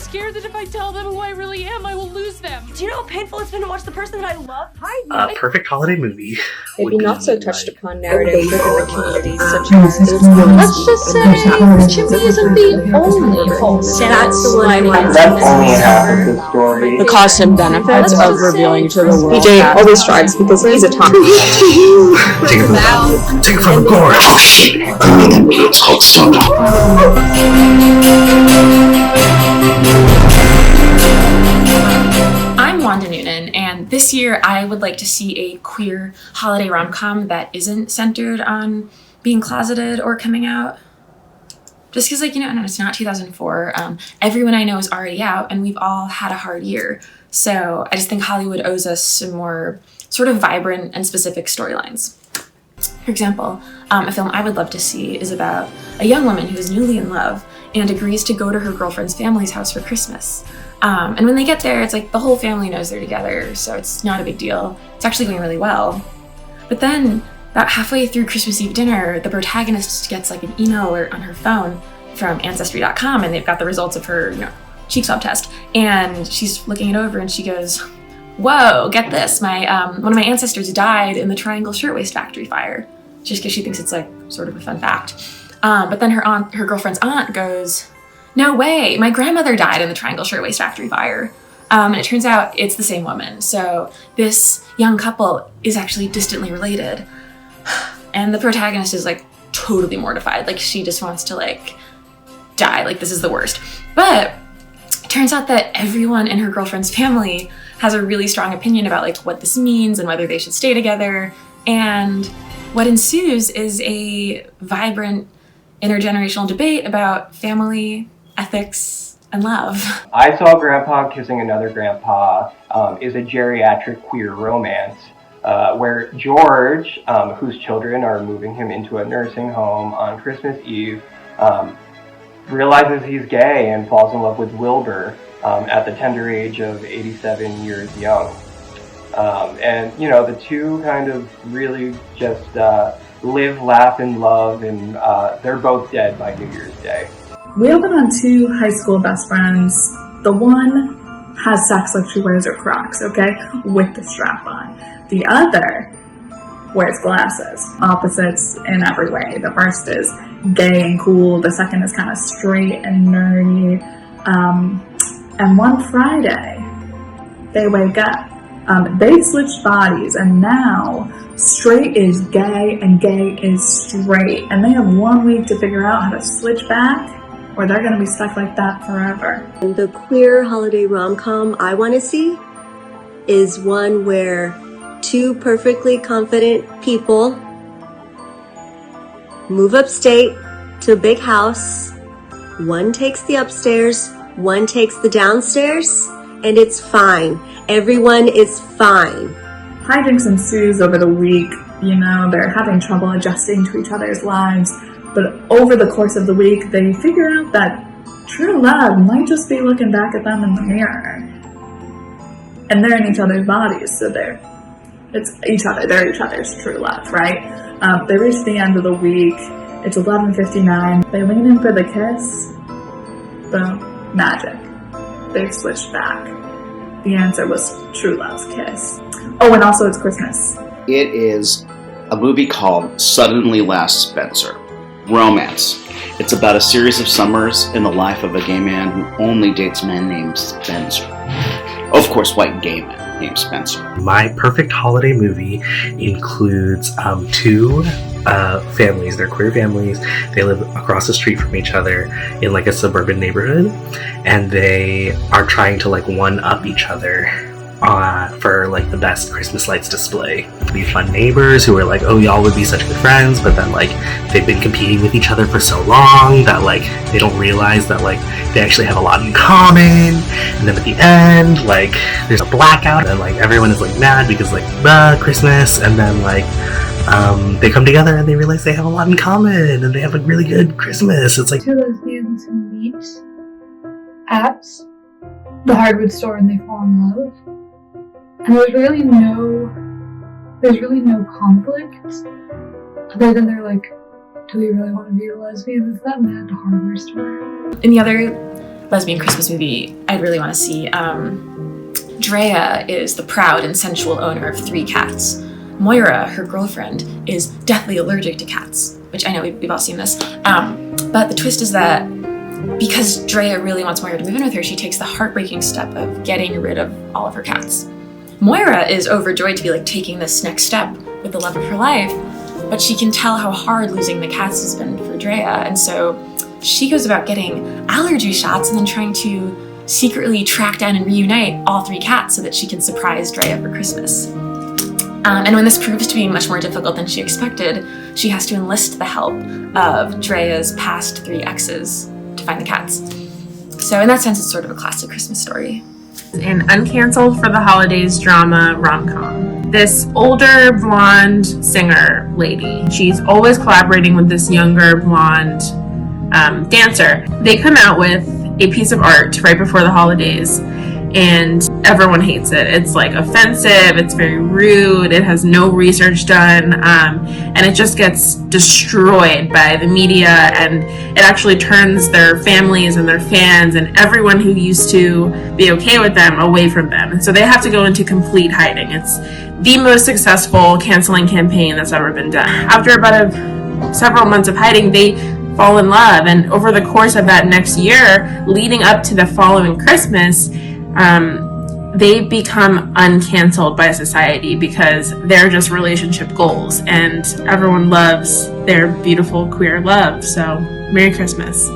scared that if I tell them who I really am, I will lose them. Do you know how painful it's been to watch the person that I love hide? Perfect holiday movie. Maybe not so touched upon narrative within the community, such as Let's just say Jimmy isn't the only wholesome. That's the one I want. That's only half of the story. The cost and benefits of revealing to the world. PJ always strives because he's a top. Take it from the core. Oh shit! It's called soda. I'm Wanda Noonan, and this year I would like to see a queer holiday rom-com that isn't centered on being closeted or coming out. Just because, it's not 2004. Everyone I know is already out, and we've all had a hard year. So I just think Hollywood owes us some more sort of vibrant and specific storylines. For example, a film I would love to see is about a young woman who is newly in love and agrees to go to her girlfriend's family's house for Christmas. And when they get there, it's like the whole family knows they're together, so it's not a big deal. It's actually going really well. But then, about halfway through Christmas Eve dinner, the protagonist gets like an email alert on her phone from Ancestry.com, and they've got the results of her, cheek swab test. And she's looking it over, and she goes, "Whoa, get this! My one of my ancestors died in the Triangle Shirtwaist Factory fire," just because she thinks it's like sort of a fun fact. But then her girlfriend's aunt goes, "No way! My grandmother died in the Triangle Shirtwaist Factory fire." And it turns out it's the same woman. So this young couple is actually distantly related. And the protagonist is like totally mortified. Like she just wants to die. Like this is the worst. But it turns out that everyone in her girlfriend's family has a really strong opinion about what this means and whether they should stay together. And what ensues is a vibrant intergenerational debate about family, ethics, and love. I Saw Grandpa Kissing Another Grandpa is a geriatric queer romance where George, whose children are moving him into a nursing home on Christmas Eve, realizes he's gay and falls in love with Wilbur at the tender age of 87 years young. And the two kind of really just live, laugh, and love, and they're both dead by New Year's Day. We open on two high school best friends. The one has sex like she wears her Crocs, okay, with the strap on. The other wears glasses. Opposites in every way. The first is gay and cool. The second is kind of straight and nerdy. And one Friday, they wake up. They switched bodies, and now straight is gay and gay is straight. And they have 1 week to figure out how to switch back, or they're going to be stuck like that forever. The queer holiday rom-com I want to see is one where two perfectly confident people move upstate to a big house. One takes the upstairs, one takes the downstairs, and it's fine. Everyone is fine. Hijinks ensues over the week. They're having trouble adjusting to each other's lives. But over the course of the week, they figure out that true love might just be looking back at them in the mirror. And they're in each other's bodies, so they're each other's true love, right? They reach the end of the week. It's 11:59. They lean in for the kiss. Boom. Magic. They've switched back. The answer was true love's kiss. Oh, and also it's Christmas. It is a movie called Suddenly Last Spencer. Romance. It's about a series of summers in the life of a gay man who only dates men named Spencer. Of course, white gay men named Spencer. My perfect holiday movie includes two families. They're queer families. They live across the street from each other in a suburban neighborhood, and they are trying to one-up each other for the best Christmas lights display. Be fun neighbors who are oh, y'all would be such good friends, but then they've been competing with each other for so long that they don't realize that they actually have a lot in common. And then at the end there's a blackout, and everyone is mad because Christmas, and then they come together and they realize they have a lot in common and they have a really good Christmas. It's two lesbians who meet at the hardwood store and they fall in love. And there's really no conflict other than they're do we really want to be lesbians? It's that mad hardware store. In the other lesbian Christmas movie I'd really want to see. Drea is the proud and sensual owner of 3 cats. Moira, her girlfriend, is deathly allergic to cats, which I know we've all seen this. But the twist is that because Drea really wants Moira to move in with her, she takes the heartbreaking step of getting rid of all of her cats. Moira is overjoyed to be taking this next step with the love of her life, but she can tell how hard losing the cats has been for Drea, and so she goes about getting allergy shots and then trying to secretly track down and reunite all 3 cats so that she can surprise Drea for Christmas. And when this proves to be much more difficult than she expected, she has to enlist the help of Drea's past 3 exes to find the cats. So in that sense, it's sort of a classic Christmas story. An uncanceled for the holidays drama rom-com. This older blonde singer lady, she's always collaborating with this younger blonde dancer. They come out with a piece of art right before the holidays, and everyone hates it. It's offensive, it's very rude, it has no research done, and it just gets destroyed by the media, and it actually turns their families and their fans and everyone who used to be okay with them away from them. And so they have to go into complete hiding. It's the most successful canceling campaign that's ever been done. After about several months of hiding, they fall in love, and over the course of that next year leading up to the following Christmas, they become uncanceled by society because they're just relationship goals, and everyone loves their beautiful queer love. So Merry Christmas.